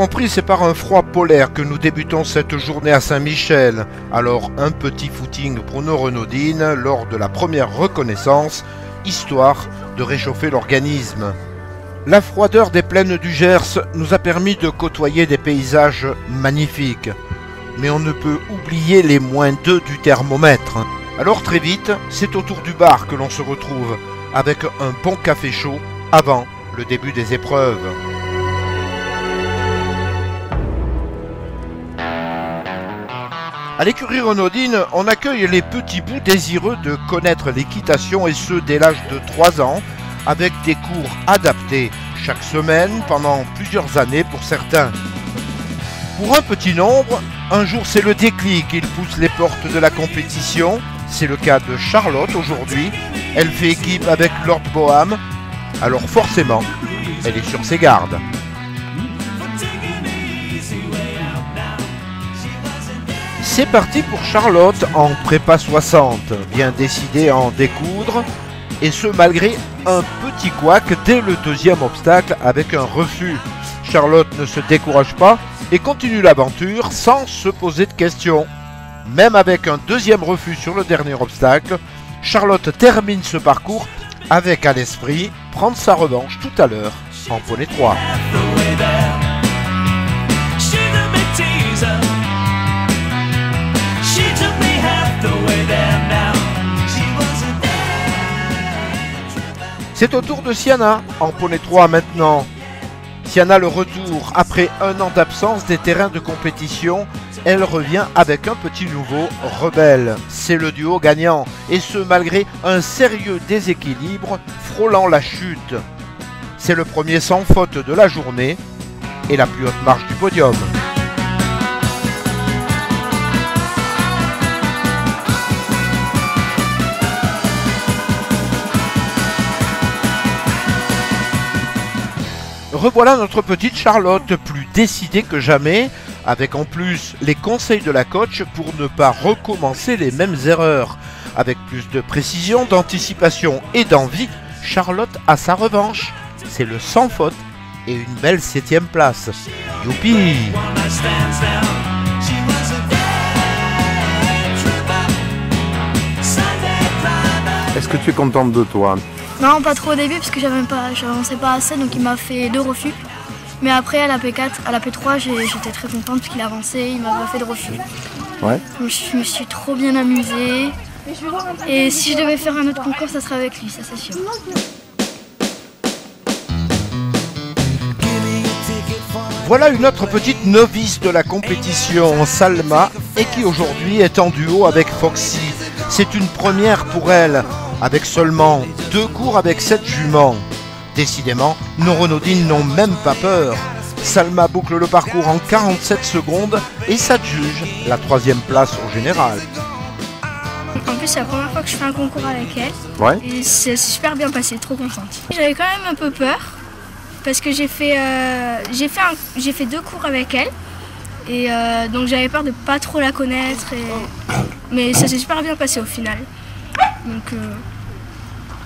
compris, c'est par un froid polaire que nous débutons cette journée à Saint-Michel. Alors un petit footing pour nos Renaudines lors de la première reconnaissance, histoire de réchauffer l'organisme. La froideur des plaines du Gers nous a permis de côtoyer des paysages magnifiques. Mais on ne peut oublier les -2 du thermomètre. Alors très vite, c'est autour du bar que l'on se retrouve, avec un bon café chaud avant le début des épreuves. À l'écurie Renaudine, on accueille les petits bouts désireux de connaître l'équitation et ce dès l'âge de 3 ans, avec des cours adaptés chaque semaine pendant plusieurs années pour certains. Pour un petit nombre, un jour c'est le déclic, il pousse les portes de la compétition. C'est le cas de Charlotte aujourd'hui. Elle fait équipe avec Lord Boham, alors forcément, elle est sur ses gardes. C'est parti pour Charlotte en prépa 60, bien décidée à en découdre, et ce malgré un petit couac dès le deuxième obstacle avec un refus. Charlotte ne se décourage pas et continue l'aventure sans se poser de questions. Même avec un deuxième refus sur le dernier obstacle, Charlotte termine ce parcours avec à l'esprit prendre sa revanche tout à l'heure en poney 3. C'est au tour de Siana en poney 3 maintenant. Siana le retour après un an d'absence des terrains de compétition, elle revient avec un petit nouveau, Rebelle. C'est le duo gagnant et ce malgré un sérieux déséquilibre frôlant la chute. C'est le premier sans faute de la journée et la plus haute marche du podium. Revoilà notre petite Charlotte, plus décidée que jamais, avec en plus les conseils de la coach pour ne pas recommencer les mêmes erreurs. Avec plus de précision, d'anticipation et d'envie, Charlotte a sa revanche. C'est le sans faute et une belle 7e place. Youpi! Est-ce que tu es contente de toi? Non, pas trop au début parce que j'avançais pas assez, donc il m'a fait 2 refus. Mais après à la P4, à la P3, j'étais très contente parce qu'il avançait, il m'a pas fait de refus. Ouais. Donc, je me suis trop bien amusée. Et si je devais faire un autre concours, ça serait avec lui, ça c'est sûr. Voilà une autre petite novice de la compétition, Salma, et qui aujourd'hui est en duo avec Foxy. C'est une première pour elle, avec seulement 2 cours avec 7 juments. Décidément, nos Renaudines n'ont même pas peur. Salma boucle le parcours en 47 secondes et s'adjuge la 3e place au général. En plus, c'est la première fois que je fais un concours avec elle. Ouais. Et c'est super bien passé, trop contente. J'avais quand même un peu peur parce que j'ai fait 2 cours avec elle. Et donc j'avais peur de pas trop la connaître. Mais ça s'est super bien passé au final. Donc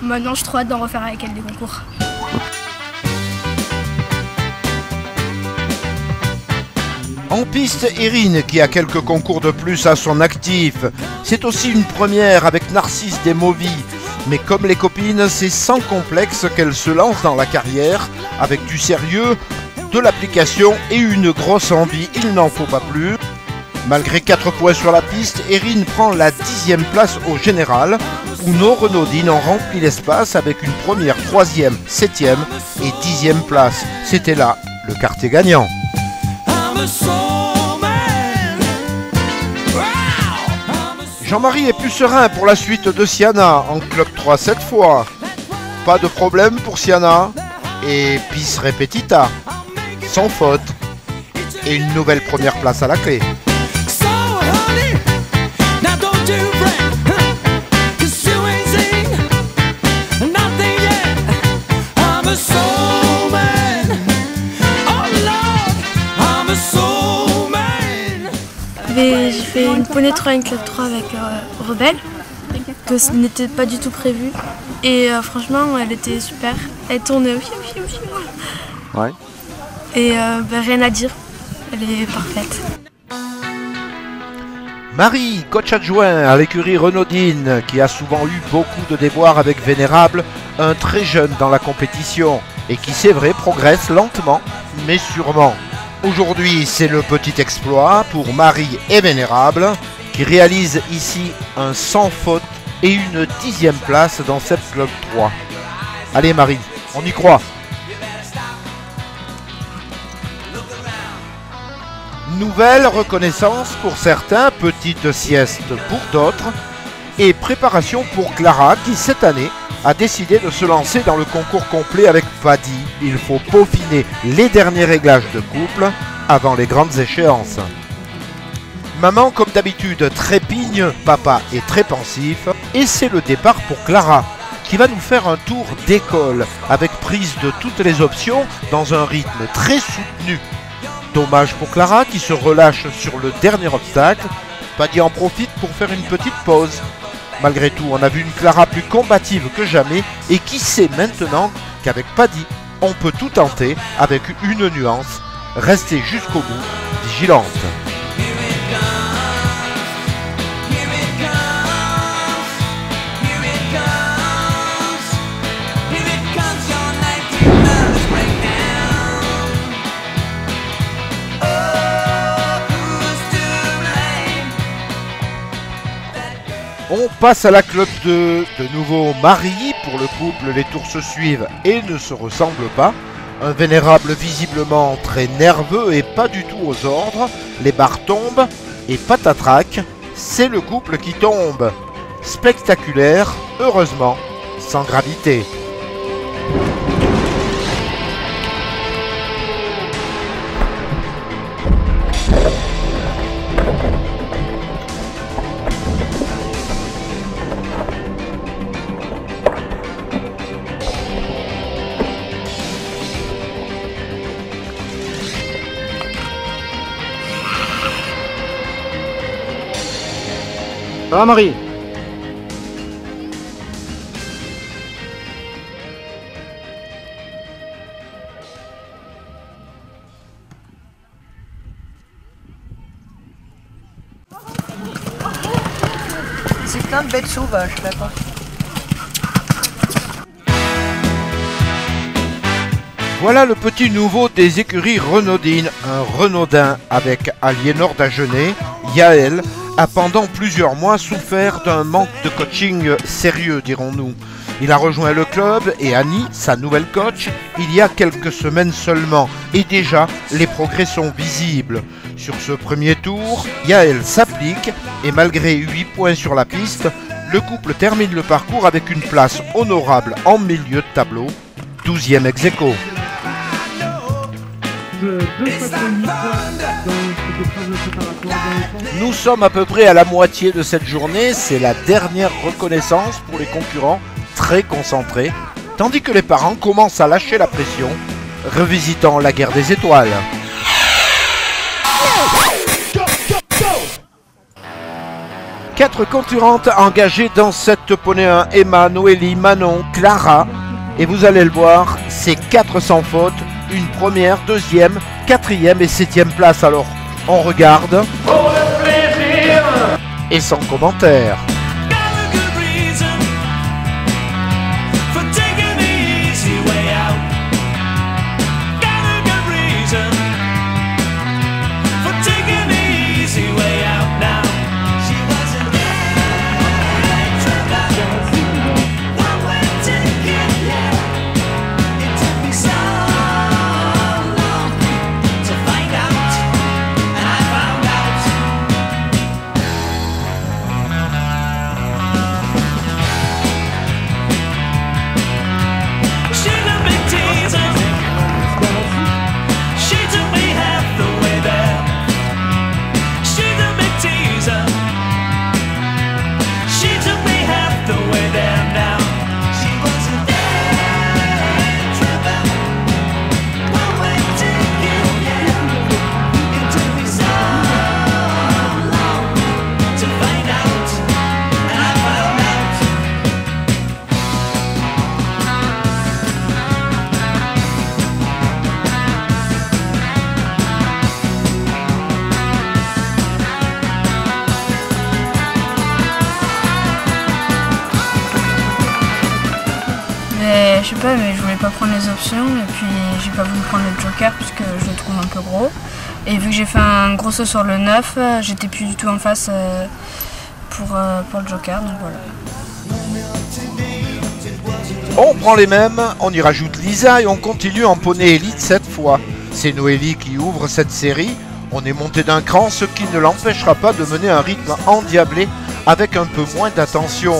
maintenant, je suis trop hâte d'en refaire avec elle des concours. En piste, Erin, qui a quelques concours de plus à son actif. C'est aussi une première avec Narcisse Desmauvy. Mais comme les copines, c'est sans complexe qu'elle se lance dans la carrière, avec du sérieux, de l'application et une grosse envie, il n'en faut pas plus. Malgré 4 points sur la piste, Erin prend la 10e place au général, où nos Renaudines ont rempli l'espace avec une première, 3e, 7e et 10e place. C'était là le quartier gagnant. Jean-Marie est plus serein pour la suite de Siana en club 3 cette fois. Pas de problème pour Siana et bis repetita, sans faute et une nouvelle première place à la clé. J'ai fait une poney 3 et une club 3 avec Rebelle, que ce n'était pas du tout prévu. Et franchement, elle était super. Elle tournait. Ouais. Et rien à dire. Elle est parfaite. Marie, coach adjoint à l'écurie Renaudine, qui a souvent eu beaucoup de déboires avec Vénérable, un très jeune dans la compétition, et qui c'est vrai progresse lentement, mais sûrement. Aujourd'hui, c'est le petit exploit pour Marie et Vénérable, qui réalisent ici un sans faute et une 10e place dans cette Club 3. Allez Marie, on y croit. Nouvelle reconnaissance pour certains, petite sieste pour d'autres, et préparation pour Clara qui cette année a décidé de se lancer dans le concours complet avec Paddy. Il faut peaufiner les derniers réglages de couple avant les grandes échéances. Maman comme d'habitude trépigne, papa est très pensif, et c'est le départ pour Clara qui va nous faire un tour d'école avec prise de toutes les options dans un rythme très soutenu. Dommage pour Clara qui se relâche sur le dernier obstacle. Paddy en profite pour faire une petite pause. Malgré tout, on a vu une Clara plus combative que jamais et qui sait maintenant qu'avec Paddy, on peut tout tenter avec une nuance. Restez jusqu'au bout, vigilante. On passe à la Club 2, de nouveau Marie. Pour le couple, les tours se suivent et ne se ressemblent pas. Un Vénérable visiblement très nerveux et pas du tout aux ordres. Les barres tombent et patatrac, c'est le couple qui tombe. Spectaculaire, heureusement, sans gravité. Ça va Marie? C'est plein de bêtes sauvages là-bas. Voilà le petit nouveau des écuries Renaudine, un Renaudin avec Aliénor d'Agenais. Yael a pendant plusieurs mois souffert d'un manque de coaching sérieux, dirons-nous. Il a rejoint le club et Annie, sa nouvelle coach, il y a quelques semaines seulement. Et déjà, les progrès sont visibles. Sur ce premier tour, Yael s'applique et malgré 8 points sur la piste, le couple termine le parcours avec une place honorable en milieu de tableau, 12e ex-aequo. Nous sommes à peu près à la moitié de cette journée, c'est la dernière reconnaissance pour les concurrents, très concentrés, tandis que les parents commencent à lâcher la pression, revisitant la guerre des étoiles. Quatre concurrentes engagées dans cette poney 1, Emma, Noélie, Manon, Clara, et vous allez le voir, c'est 4 sans faute, une première, deuxième, quatrième et 7e place. Alors, on regarde. Pour le plaisir. Et sans commentaire. Je sais pas, mais je voulais pas prendre les options et puis j'ai pas voulu prendre le joker puisque je le trouve un peu gros. Et vu que j'ai fait un gros saut sur le 9, j'étais plus du tout en face pour le joker, donc voilà. On prend les mêmes, on y rajoute Lisa et on continue en poney élite cette fois. C'est Noélie qui ouvre cette série. On est monté d'un cran, ce qui ne l'empêchera pas de mener un rythme endiablé avec un peu moins d'attention.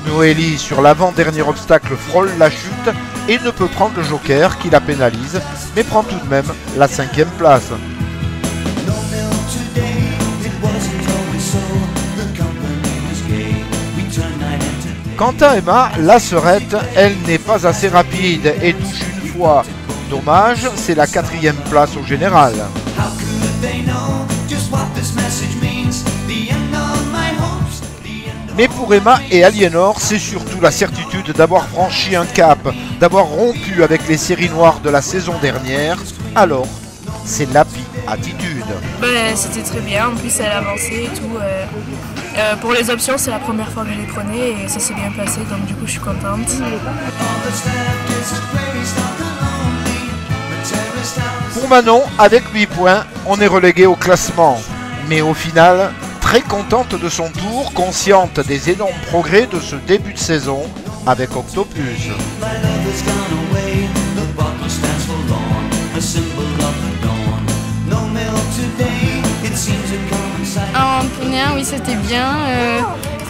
Noélie, sur l'avant-dernier obstacle, frôle la chute et ne peut prendre le joker qui la pénalise, mais prend tout de même la 5e place. Quant à Emma, la sœurette, elle n'est pas assez rapide et touche une fois. Dommage, c'est la 4e place au général. Mais pour Emma et Aliénor, c'est surtout la certitude d'avoir franchi un cap, d'avoir rompu avec les séries noires de la saison dernière. Alors, c'est l'happy attitude. C'était très bien, en plus elle avançait et tout. Pour les options, c'est la première fois que je les prenais et ça s'est bien passé, donc du coup je suis contente. Pour Manon, avec 8 points, on est relégué au classement. Mais au final, très contente de son tour, consciente des énormes progrès de ce début de saison avec Octopus. En poney 1, oui, c'était bien.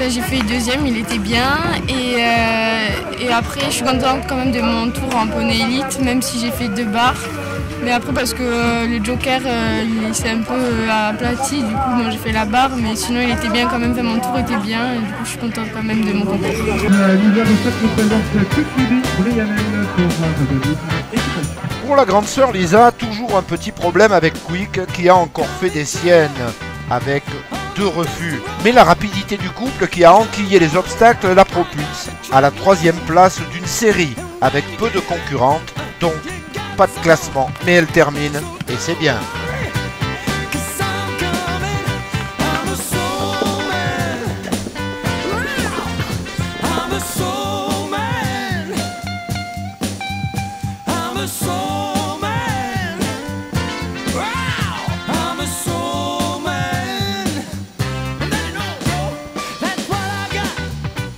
J'ai fait 2e, il était bien. Et après, je suis contente quand même de mon tour en poney élite, même si j'ai fait 2 barres. Mais après, parce que le joker, il s'est un peu aplati, du coup, j'ai fait la barre. Mais sinon, il était bien quand même, mon tour était bien. Et du coup, je suis contente quand même de mon concours. Pour la grande sœur Lisa, toujours un petit problème avec Quick qui a encore fait des siennes, avec 2 refus. Mais la rapidité du couple qui a enquillé les obstacles la propulse à la 3e place d'une série, avec peu de concurrentes, donc pas de classement, mais elle termine, et c'est bien.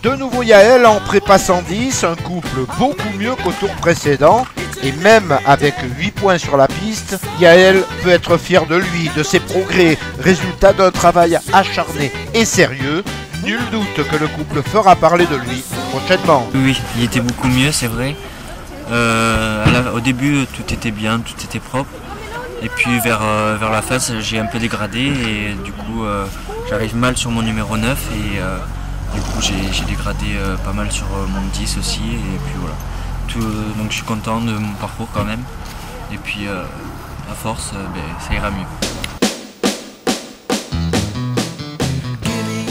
De nouveau Yael en prépa 110, un couple beaucoup mieux qu'au tour précédent. Et même avec 8 points sur la piste, Yael peut être fier de lui, de ses progrès, résultat d'un travail acharné et sérieux. Nul doute que le couple fera parler de lui prochainement. Oui, il était beaucoup mieux, c'est vrai. Au début, tout était bien, tout était propre. Et puis vers la fin, j'ai un peu dégradé et du coup, j'arrive mal sur mon numéro 9 et du coup, j'ai dégradé pas mal sur mon 10 aussi. Et puis voilà. Donc je suis content de mon parcours quand même. Et puis à force, ça ira mieux.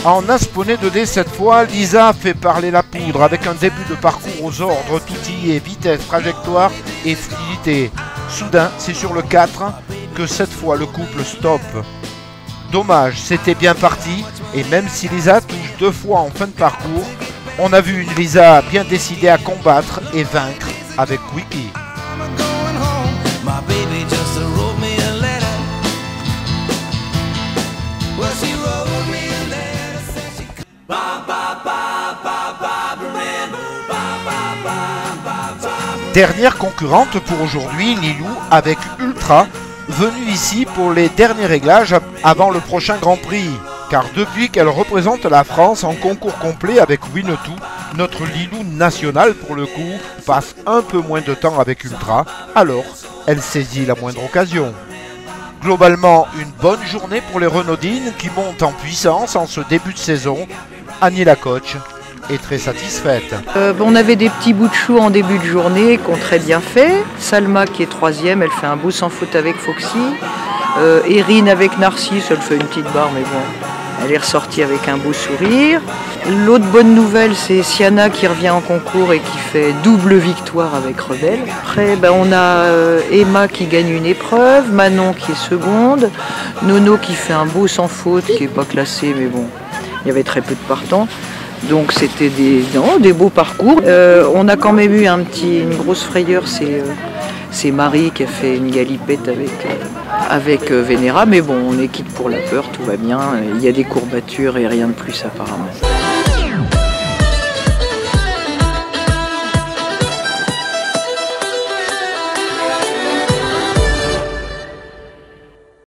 En As poney 2D cette fois, Lisa fait parler la poudre avec un début de parcours aux ordres tout y est, vitesse, trajectoire et fluidité. Soudain, c'est sur le 4 que cette fois le couple stoppe. Dommage, c'était bien parti et même si Lisa touche 2 fois en fin de parcours, on a vu une Lisa bien décidée à combattre et vaincre avec Quickie. Dernière concurrente pour aujourd'hui, Lilou avec Ultra, venue ici pour les derniers réglages avant le prochain Grand Prix. Car depuis qu'elle représente la France en concours complet avec Winnetou, notre Lilou nationale pour le coup passe un peu moins de temps avec Ultra, alors elle saisit la moindre occasion. Globalement, une bonne journée pour les Renaudines qui montent en puissance en ce début de saison. Annie la coach est très satisfaite. On avait des petits bouts de chou en début de journée qui ont très bien fait. Salma qui est 3e, elle fait un beau sans faute avec Foxy. Erin avec Narcisse, elle fait une petite barre mais bon, elle est ressortie avec un beau sourire. L'autre bonne nouvelle, c'est Siana qui revient en concours et qui fait double victoire avec Rebelle. Après, on a Emma qui gagne une épreuve, Manon qui est seconde, Nono qui fait un beau sans faute, qui n'est pas classé, mais bon, il y avait très peu de partants. Donc c'était des beaux parcours. On a quand même eu une grosse frayeur, c'est Marie qui a fait une galipette avec Vénéra, mais bon, on est quitte pour la peur, tout va bien. Il y a des courbatures et rien de plus apparemment.